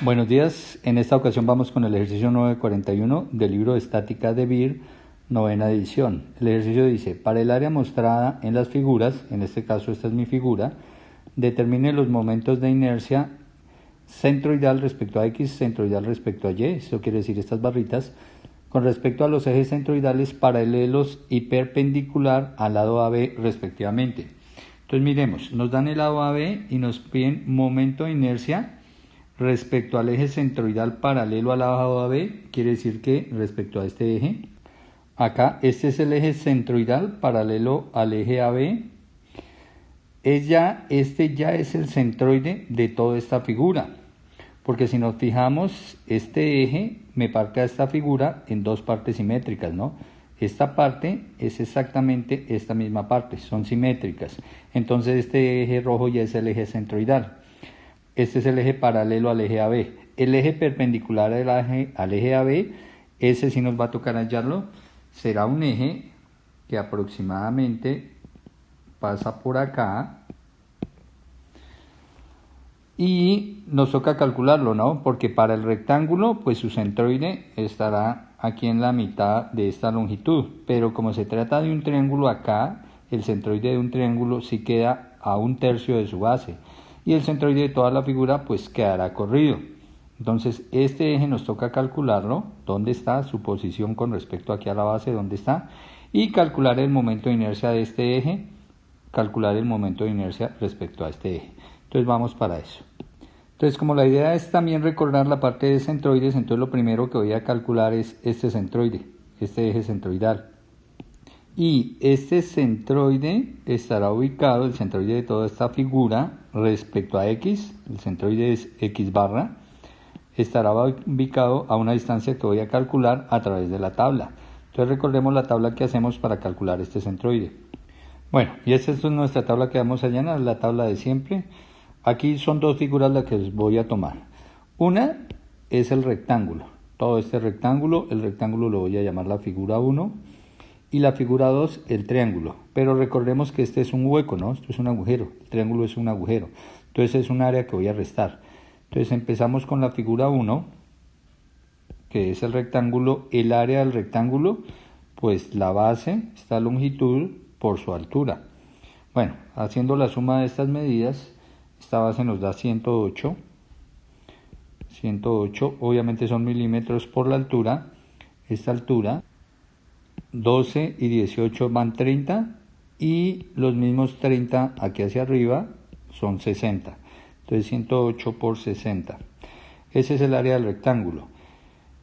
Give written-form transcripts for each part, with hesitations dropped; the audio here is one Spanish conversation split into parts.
Buenos días, en esta ocasión vamos con el ejercicio 941 del libro de Estática de Beer, novena edición. El ejercicio dice, para el área mostrada en las figuras, en este caso esta es mi figura, determine los momentos de inercia centroidal respecto a X, centroidal respecto a Y, eso quiere decir estas barritas, con respecto a los ejes centroidales paralelos y perpendicular al lado AB respectivamente. Entonces miremos, nos dan el lado AB y nos piden momento de inercia respecto al eje centroidal paralelo al lado AB, quiere decir que respecto a este eje, acá este es el eje centroidal paralelo al eje AB, este ya es el centroide de toda esta figura, porque si nos fijamos, este eje me marca esta figura en dos partes simétricas, ¿no? Esta parte es exactamente esta misma parte, son simétricas, entonces este eje rojo ya es el eje centroidal. Este es el eje paralelo al eje AB. El eje perpendicular al eje AB, ese sí nos va a tocar hallarlo, será un eje que aproximadamente pasa por acá y nos toca calcularlo, ¿no? Porque para el rectángulo, pues su centroide estará aquí en la mitad de esta longitud, pero como se trata de un triángulo acá, el centroide de un triángulo sí queda a 1/3 de su base. Y el centroide de toda la figura pues quedará corrido. Entonces este eje nos toca calcularlo, dónde está su posición con respecto aquí a la base, dónde está, y calcular el momento de inercia de este eje, calcular el momento de inercia respecto a este eje. Entonces vamos para eso. Entonces como la idea es también recordar la parte de centroides, entonces lo primero que voy a calcular es este centroide, este eje centroidal. Y este centroide estará ubicado, el centroide de toda esta figura, respecto a X, el centroide es X barra, estará ubicado a una distancia que voy a calcular a través de la tabla. Entonces recordemos la tabla que hacemos para calcular este centroide. Bueno, y esta es nuestra tabla que vamos a llenar, la tabla de siempre. Aquí son dos figuras las que voy a tomar. Una es el rectángulo, todo este rectángulo, el rectángulo lo voy a llamar la figura 1. Y la figura 2, el triángulo. Pero recordemos que este es un hueco, ¿no? Esto es un agujero. El triángulo es un agujero. Entonces es un área que voy a restar. Entonces empezamos con la figura 1, que es el rectángulo. El área del rectángulo, pues la base, esta longitud por su altura. Bueno, haciendo la suma de estas medidas, esta base nos da 108. 108, obviamente son milímetros por la altura. Esta altura 12 y 18 van 30 y los mismos 30 aquí hacia arriba son 60. Entonces 108 por 60. Ese es el área del rectángulo.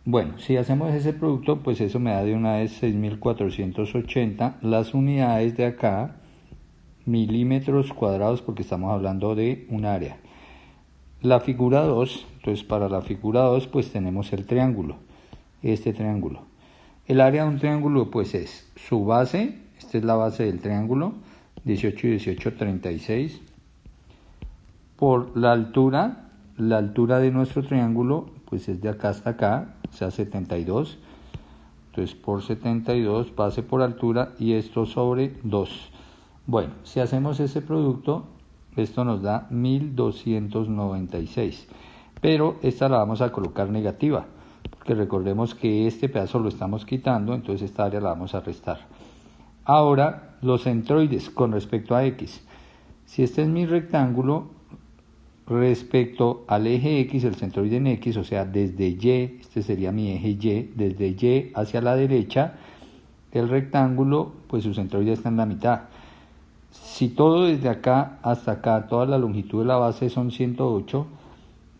Bueno, si hacemos ese producto, pues eso me da de una vez 6.480. Las unidades de acá, milímetros cuadrados, porque estamos hablando de un área. La figura 2, entonces para la figura 2 pues tenemos el triángulo, este triángulo. El área de un triángulo pues es su base, esta es la base del triángulo, 18 y 18, 36. Por la altura de nuestro triángulo pues es de acá hasta acá, o sea 72. Entonces por 72, base por altura y esto sobre 2. Bueno, si hacemos ese producto, esto nos da 1296. Pero esta la vamos a colocar negativa, porque recordemos que este pedazo lo estamos quitando, entonces esta área la vamos a restar. Ahora, los centroides con respecto a X. Si este es mi rectángulo, respecto al eje X, el centroide en X, o sea, desde Y, este sería mi eje Y, desde Y hacia la derecha, el rectángulo, pues su centroide está en la mitad. Si todo desde acá hasta acá, toda la longitud de la base son 108,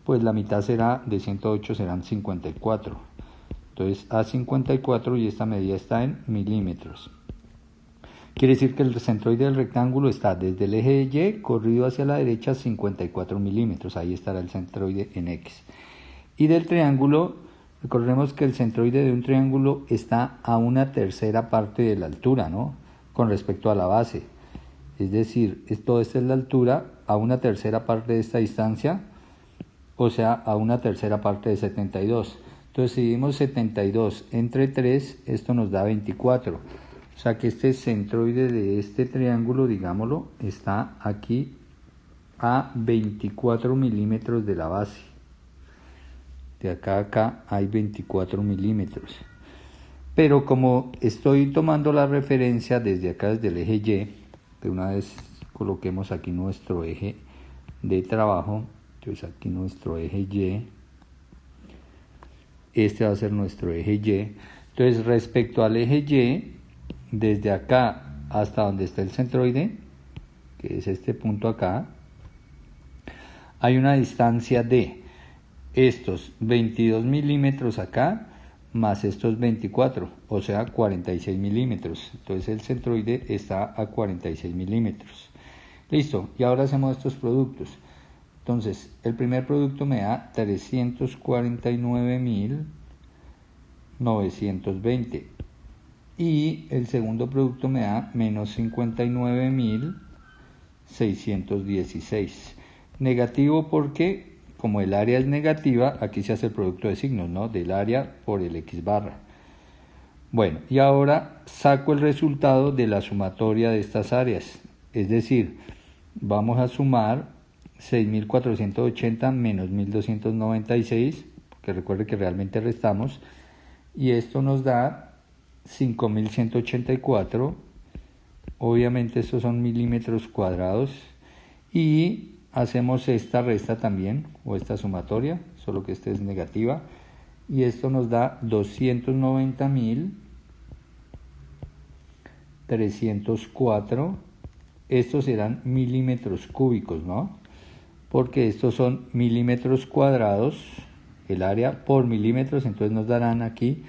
pues la mitad será de 108, serán 54. Entonces a 54 y esta medida está en milímetros. Quiere decir que el centroide del rectángulo está desde el eje de Y corrido hacia la derecha 54 milímetros. Ahí estará el centroide en X. Y del triángulo, recordemos que el centroide de un triángulo está a 1/3 parte de la altura, ¿no? Con respecto a la base. Es decir, toda esta es la altura a 1/3 parte de esta distancia, o sea, a 1/3 parte de 72. Entonces, si dividimos 72 entre 3, esto nos da 24. O sea que este centroide de este triángulo, digámoslo, está aquí a 24 milímetros de la base. De acá a acá hay 24 milímetros. Pero como estoy tomando la referencia desde acá, desde el eje Y, de una vez coloquemos aquí nuestro eje de trabajo. Entonces aquí nuestro eje Y. Este va a ser nuestro eje Y. Entonces respecto al eje Y, desde acá hasta donde está el centroide, que es este punto acá, hay una distancia de estos 22 milímetros acá más estos 24, o sea 46 milímetros. Entonces el centroide está a 46 milímetros. Listo, y ahora hacemos estos productos. Entonces el primer producto me da 349.920 y el segundo producto me da menos 59.616. Negativo porque como el área es negativa, aquí se hace el producto de signos, ¿no? Del área por el X barra. Bueno, y ahora saco el resultado de la sumatoria de estas áreas. Es decir, vamos a sumar 6.480 menos 1.296, que recuerde que realmente restamos, y esto nos da 5.184. Obviamente estos son milímetros cuadrados, y hacemos esta resta también, o esta sumatoria, solo que esta es negativa, y esto nos da 290.304. Estos serán milímetros cúbicos, ¿no? Porque estos son milímetros cuadrados, el área por milímetros, entonces nos darán aquí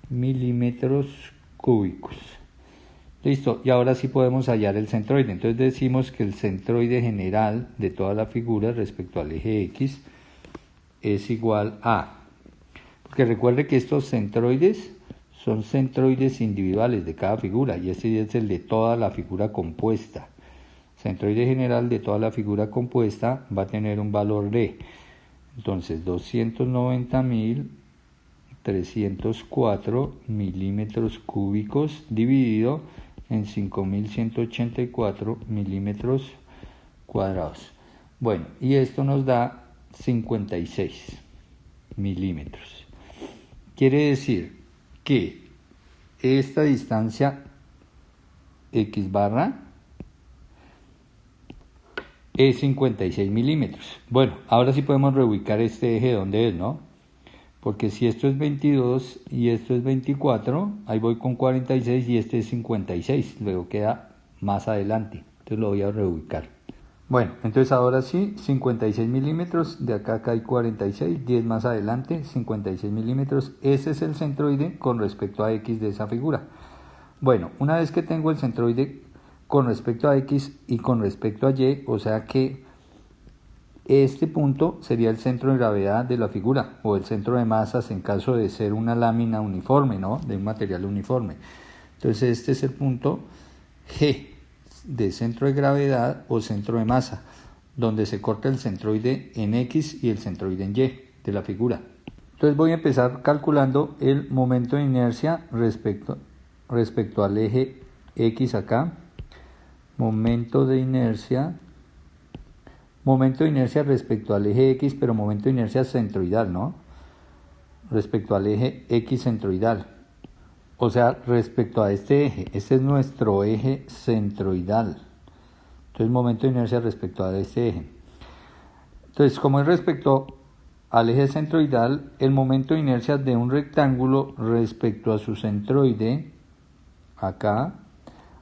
milímetros cúbicos. Listo, y ahora sí podemos hallar el centroide. Entonces decimos que el centroide general de toda la figura respecto al eje X es igual a... Porque recuerde que estos centroides son centroides individuales de cada figura y este es el de toda la figura compuesta. Centroide general de toda la figura compuesta va a tener un valor de, entonces, 290.304 milímetros cúbicos dividido en 5.184 milímetros cuadrados. Bueno, y esto nos da 56 milímetros. Quiere decir que esta distancia X barra es 56 milímetros. Bueno, ahora sí podemos reubicar este eje donde es, ¿no? Porque si esto es 22 y esto es 24, ahí voy con 46 y este es 56, luego queda más adelante, entonces lo voy a reubicar. Bueno, entonces ahora sí, 56 milímetros, de acá a acá hay 46, 10 más adelante, 56 milímetros, ese es el centroide con respecto a X de esa figura. Bueno, una vez que tengo el centroide con respecto a X y con respecto a Y, o sea que este punto sería el centro de gravedad de la figura o el centro de masas en caso de ser una lámina uniforme, ¿no? De un material uniforme. Entonces este es el punto G de centro de gravedad o centro de masa, donde se corta el centroide en X y el centroide en Y de la figura. Entonces voy a empezar calculando el momento de inercia respecto al eje X acá. Momento de inercia respecto al eje X, pero momento de inercia centroidal, ¿no? Respecto al eje X centroidal. O sea, respecto a este eje. Este es nuestro eje centroidal. Entonces, momento de inercia respecto a este eje. Entonces, como es respecto al eje centroidal, el momento de inercia de un rectángulo respecto a su centroide, acá.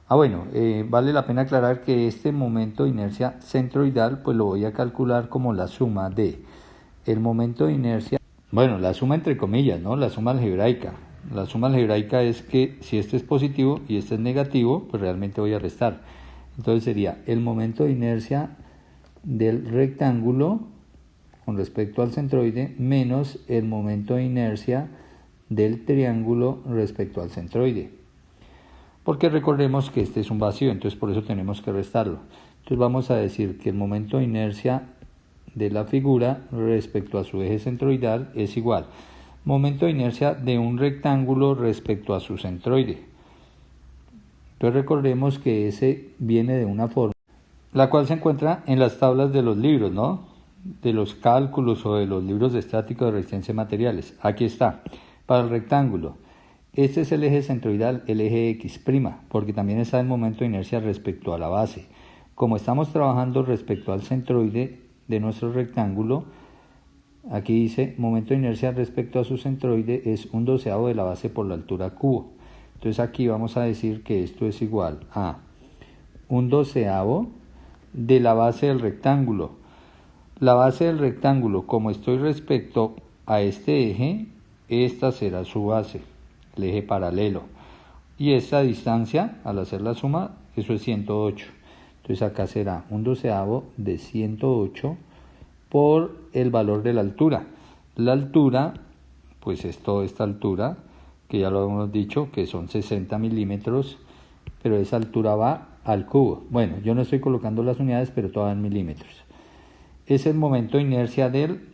Bueno, vale la pena aclarar que este momento de inercia centroidal pues lo voy a calcular como la suma de el momento de inercia, bueno, la suma entre comillas, ¿no? La suma algebraica. La suma algebraica es que si este es positivo y este es negativo, pues realmente voy a restar. Entonces sería el momento de inercia del rectángulo con respecto al centroide menos el momento de inercia del triángulo respecto al centroide. Porque recordemos que este es un vacío, entonces por eso tenemos que restarlo. Entonces vamos a decir que el momento de inercia de la figura respecto a su eje centroidal es igual. Momento de inercia de un rectángulo respecto a su centroide. Entonces recordemos que ese viene de una forma, la cual se encuentra en las tablas de los libros, ¿no? los cálculos o de los libros de estática de resistencia de materiales. Aquí está. Para el rectángulo, este es el eje centroidal, el eje X', porque también está el momento de inercia respecto a la base. Como estamos trabajando respecto al centroide de nuestro rectángulo, aquí dice momento de inercia respecto a su centroide es 1/12 de la base por la altura cubo. Entonces aquí vamos a decir que esto es igual a 1/12 de la base del rectángulo. La base del rectángulo, como estoy respecto a este eje, esta será su base, el eje paralelo. Y esta distancia, al hacer la suma, eso es 108. Entonces acá será 1/12 de 108 por el valor de la altura. La altura, pues es toda esta altura, que ya lo hemos dicho, que son 60 milímetros, pero esa altura va al cubo. Bueno, yo no estoy colocando las unidades, pero todo en milímetros. Es el momento de inercia del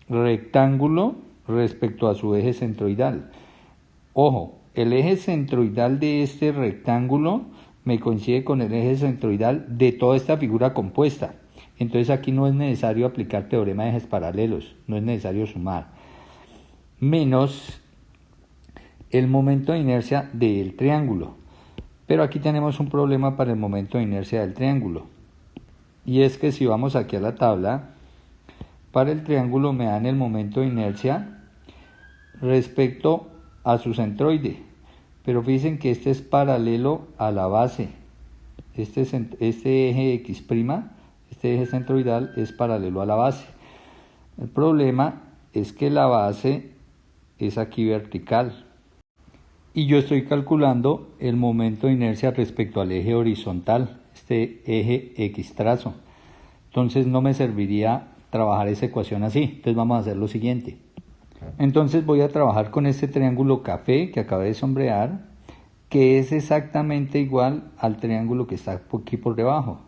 rectángulo respecto a su eje centroidal. Ojo, el eje centroidal de este rectángulo me coincide con el eje centroidal de toda esta figura compuesta. Entonces aquí no es necesario aplicar teorema de ejes paralelos, no es necesario sumar. Menos el momento de inercia del triángulo. Pero aquí tenemos un problema para el momento de inercia del triángulo. Y es que si vamos aquí a la tabla, para el triángulo me dan el momento de inercia respecto a su centroide. Pero fíjense que este es paralelo a la base. Este eje X', este eje centroidal es paralelo a la base. El problema es que la base es aquí vertical. Y yo estoy calculando el momento de inercia respecto al eje horizontal, este eje X trazo. Entonces no me serviría trabajar esa ecuación así. Entonces vamos a hacer lo siguiente. Entonces voy a trabajar con este triángulo café que acabé de sombrear, que es exactamente igual al triángulo que está aquí por debajo.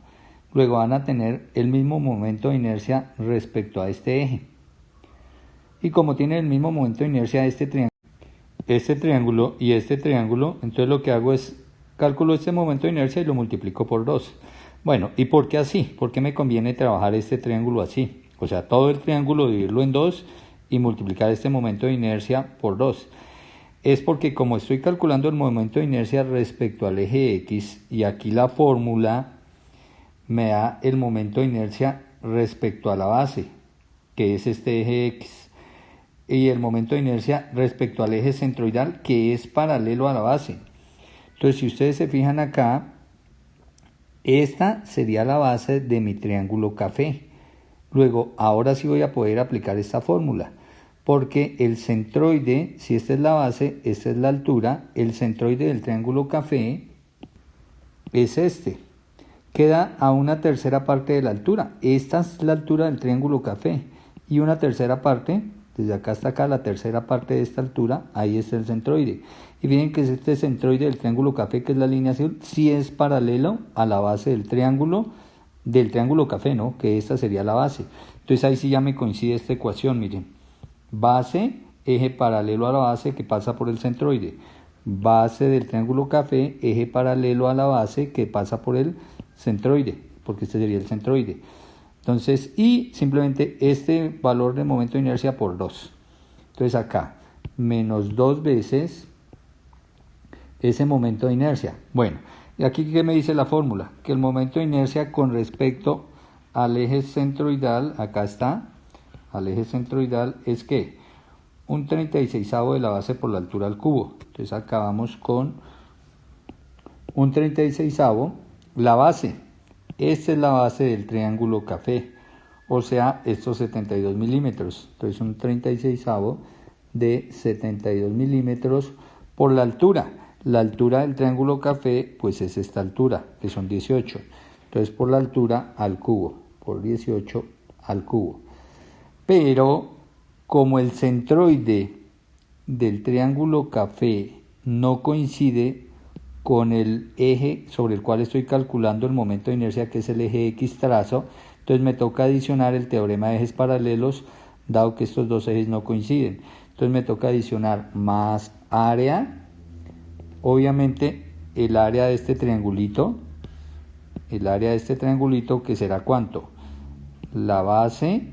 Luego van a tener el mismo momento de inercia respecto a este eje. Y como tiene el mismo momento de inercia este triángulo y este triángulo, entonces lo que hago es calculo este momento de inercia y lo multiplico por 2. Bueno, ¿y por qué así? ¿Por qué me conviene trabajar este triángulo así? O sea, todo el triángulo dividirlo en 2 y multiplicar este momento de inercia por 2. Es porque como estoy calculando el momento de inercia respecto al eje X y aquí la fórmula me da el momento de inercia respecto a la base, que es este eje X, y el momento de inercia respecto al eje centroidal, que es paralelo a la base. Entonces, si ustedes se fijan acá, esta sería la base de mi triángulo café. Luego, ahora sí voy a poder aplicar esta fórmula, porque el centroide, si esta es la base, esta es la altura, el centroide del triángulo café es este. Queda a una tercera parte de la altura. Esta es la altura del triángulo café. Y una tercera parte, desde acá hasta acá, la tercera parte de esta altura, ahí está el centroide. Y miren que este centroide del triángulo café, que es la línea azul, sí es paralelo a la base del triángulo café, ¿no? Que esta sería la base. Entonces ahí sí ya me coincide esta ecuación, miren. Base, eje paralelo a la base que pasa por el centroide. Base del triángulo café, eje paralelo a la base que pasa por el centroide, porque este sería el centroide. Entonces, y simplemente este valor de momento de inercia por 2. Entonces acá, menos 2 veces ese momento de inercia. Bueno, y aquí ¿qué me dice la fórmula? Que el momento de inercia con respecto al eje centroidal, acá está, al eje centroidal es que un 36avo de la base por la altura al cubo. Entonces acá vamos con un 36avo, la base. Esta es la base del triángulo café, o sea, estos 72 milímetros. Entonces un 36avo de 72 milímetros por la altura. La altura del triángulo café, pues es esta altura, que son 18. Entonces por la altura al cubo, por 18 al cubo. Pero como el centroide del triángulo café no coincide con el eje sobre el cual estoy calculando el momento de inercia, que es el eje X trazo, entonces me toca adicionar el teorema de ejes paralelos, dado que estos dos ejes no coinciden. Entonces me toca adicionar más área, obviamente el área de este triangulito, que será ¿cuánto? La base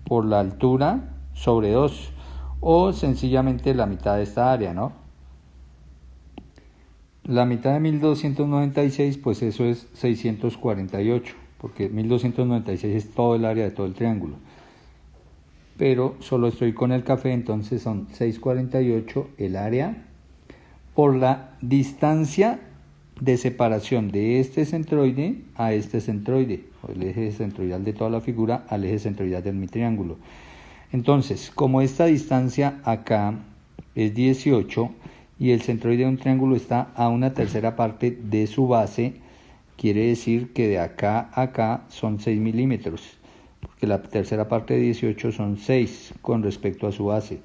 por la altura sobre 2, o sencillamente la mitad de esta área, ¿no? La mitad de 1296, pues eso es 648, porque 1296 es todo el área de todo el triángulo. Pero solo estoy con el café, entonces son 648 el área por la distancia de separación de este centroide a este centroide, o el eje centroidal de toda la figura al eje centroidal de mi triángulo. Entonces, como esta distancia acá es 18 y el centroide de un triángulo está a una tercera parte de su base, quiere decir que de acá a acá son 6 milímetros, porque la tercera parte de 18 son 6 con respecto a su base.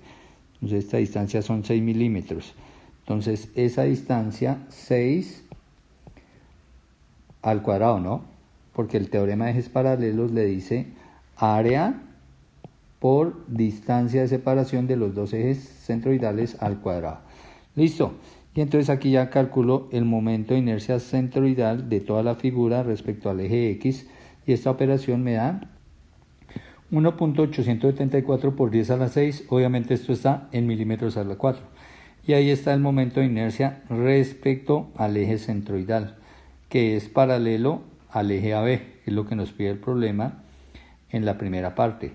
Entonces esta distancia son 6 milímetros. Entonces esa distancia 6 al cuadrado, ¿no? Porque el teorema de ejes paralelos le dice área por distancia de separación de los dos ejes centroidales al cuadrado. Listo. Y entonces aquí ya calculo el momento de inercia centroidal de toda la figura respecto al eje X, y esta operación me da 1.874 por 10 a la 6, obviamente esto está en milímetros a la 4. Y ahí está el momento de inercia respecto al eje centroidal, que es paralelo al eje AB, que es lo que nos pide el problema en la primera parte.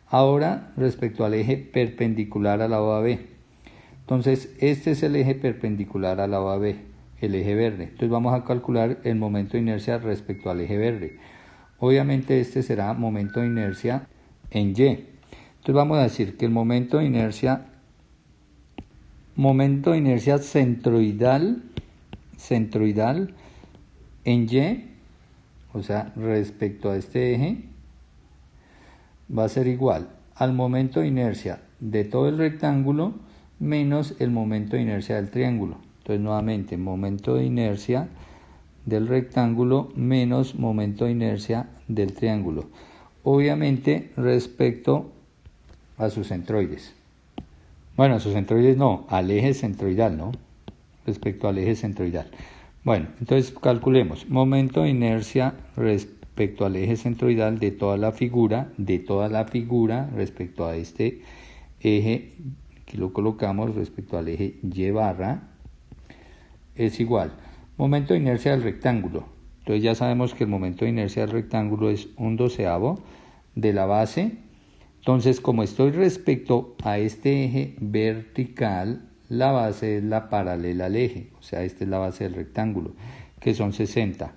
Ahora, respecto al eje perpendicular al lado AB. Entonces, este es el eje perpendicular al lado AB, el eje verde. Entonces vamos a calcular el momento de inercia respecto al eje verde. Obviamente este será momento de inercia en Y. Entonces vamos a decir que el momento de inercia centroidal en Y, o sea, respecto a este eje, va a ser igual al momento de inercia de todo el rectángulo menos el momento de inercia del triángulo. Entonces nuevamente, momento de inercia del rectángulo menos momento de inercia del triángulo. Obviamente respecto a sus centroides. Bueno, a sus centroides no, al eje centroidal, ¿no? Respecto al eje centroidal. Bueno, entonces calculemos momento de inercia respecto al eje centroidal de toda la figura respecto a este eje, que lo colocamos respecto al eje Y barra, es igual momento de inercia del rectángulo. Entonces ya sabemos que el momento de inercia del rectángulo es 1/12 de la base. Entonces, como estoy respecto a este eje vertical, la base es la paralela al eje, o sea, esta es la base del rectángulo, que son 60.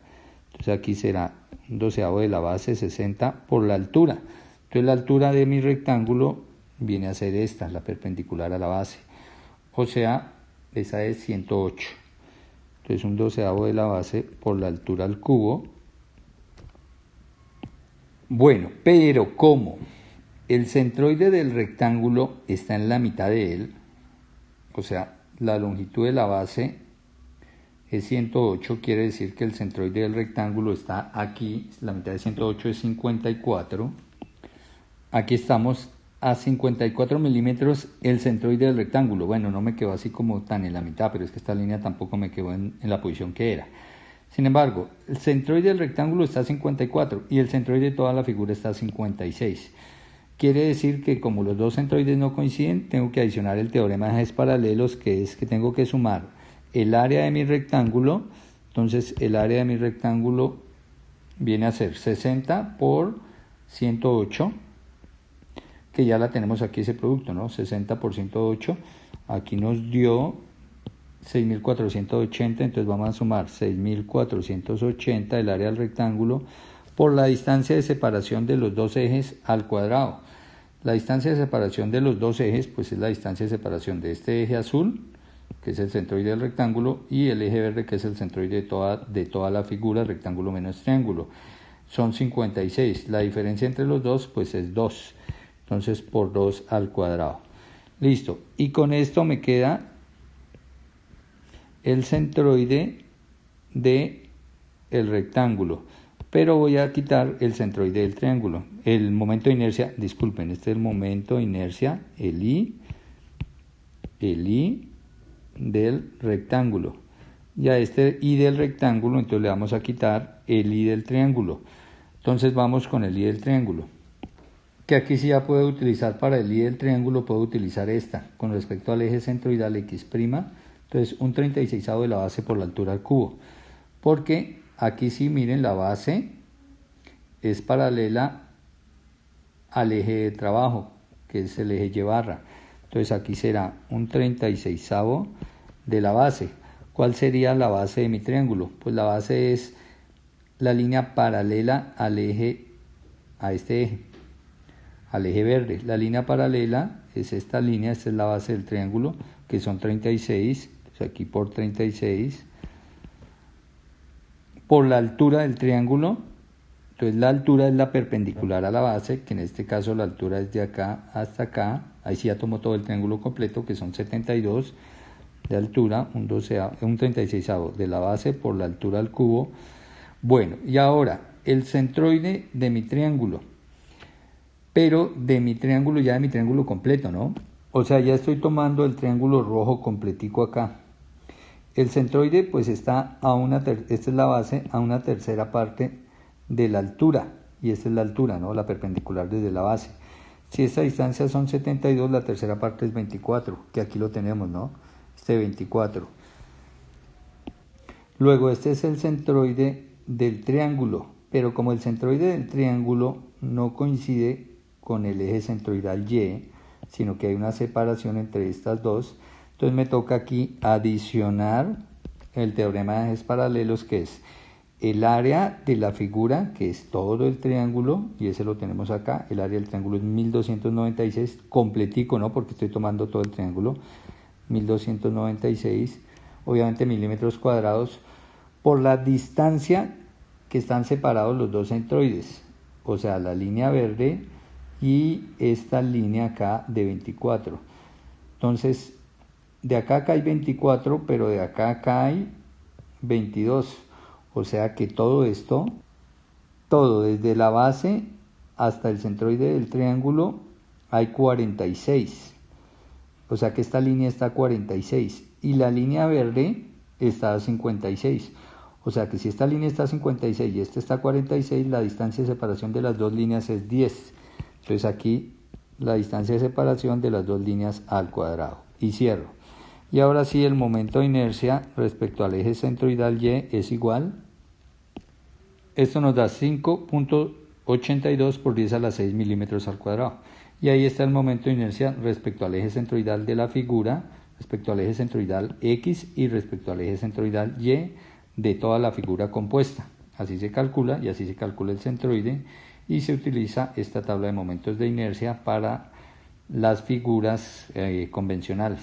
Entonces aquí será 1/12 de la base, 60 por la altura. Entonces la altura de mi rectángulo viene a ser esta, la perpendicular a la base, o sea, esa es 108. Entonces 1/12 de la base por la altura al cubo. Bueno, pero como el centroide del rectángulo está en la mitad de él, o sea, la longitud de la base es 108, quiere decir que el centroide del rectángulo está aquí, la mitad de 108 es 54. Aquí estamos a 54 milímetros el centroide del rectángulo. Bueno, no me quedó así como tan en la mitad, pero es que esta línea tampoco me quedó en la posición que era. Sin embargo, el centroide del rectángulo está a 54 y el centroide de toda la figura está a 56. Quiere decir que como los dos centroides no coinciden, tengo que adicionar el teorema de ejes paralelos, que es que tengo que sumar el área de mi rectángulo. Entonces el área de mi rectángulo viene a ser 60 por 108, que ya la tenemos aquí ese producto, ¿no? 60 por 108, aquí nos dio 6.480, entonces vamos a sumar 6.480 el área del rectángulo por la distancia de separación de los dos ejes al cuadrado. La distancia de separación de los dos ejes, pues es la distancia de separación de este eje azul, que es el centroide del rectángulo, y el eje verde, que es el centroide de toda la figura, rectángulo menos triángulo. Son 56. La diferencia entre los dos, pues es 2. Entonces, por 2 al cuadrado. Listo. Y con esto me queda el centroide de el rectángulo, pero voy a quitar el centroide del triángulo. El momento de inercia, disculpen, este es el momento de inercia, el I del rectángulo. Y a este I del rectángulo, entonces le vamos a quitar el I del triángulo. Entonces vamos con el I del triángulo. que aquí sí ya puedo utilizar para el I del triángulo, puedo utilizar esta con respecto al eje centroidal X', entonces un 36avo de la base por la altura al cubo, porque aquí sí miren la base es paralela al eje de trabajo, que es el eje Y barra, entonces aquí será un 36avo de la base. ¿Cuál sería la base de mi triángulo? Pues la base es la línea paralela al eje, a este eje, al eje verde. La línea paralela es esta línea, esta es la base del triángulo, que son 36, entonces aquí por 36, por la altura del triángulo, entonces la altura es la perpendicular a la base, que en este caso la altura es de acá hasta acá, ahí sí ya tomo todo el triángulo completo, que son 72 de altura, un 36avo de la base por la altura al cubo. Bueno, y ahora el centroide de mi triángulo, pero de mi triángulo, ya de mi triángulo completo, ¿no? O sea, ya estoy tomando el triángulo rojo completico acá. El centroide pues está esta es la base, a una tercera parte de la altura, y esta es la altura, ¿no? La perpendicular desde la base. Si esta distancia son 72, la tercera parte es 24, que aquí lo tenemos, ¿no? Este 24. Luego este es el centroide del triángulo, pero como el centroide del triángulo no coincide con el eje centroidal Y, sino que hay una separación entre estas dos, entonces me toca aquí adicionar el teorema de ejes paralelos, que es el área de la figura, que es todo el triángulo, y ese lo tenemos acá, el área del triángulo es 1296, completico, ¿no? Porque estoy tomando todo el triángulo, 1296, obviamente milímetros cuadrados, por la distancia que están separados los dos centroides, o sea, la línea verde y esta línea acá de 24. Entonces, de acá a acá hay 24, pero de acá a acá hay 22. O sea que todo esto, todo desde la base hasta el centroide del triángulo hay 46. O sea que esta línea está a 46 y la línea verde está a 56. O sea que si esta línea está a 56 y esta está a 46, la distancia de separación de las dos líneas es 10. Entonces aquí la distancia de separación de las dos líneas al cuadrado. Y cierro. Y ahora sí, el momento de inercia respecto al eje centroidal Y es igual. Esto nos da 5.82 por 10 a la 6 milímetros al cuadrado. Y ahí está el momento de inercia respecto al eje centroidal de la figura, respecto al eje centroidal X y respecto al eje centroidal Y de toda la figura compuesta. Así se calcula y así se calcula el centroide y se utiliza esta tabla de momentos de inercia para las figuras convencionales.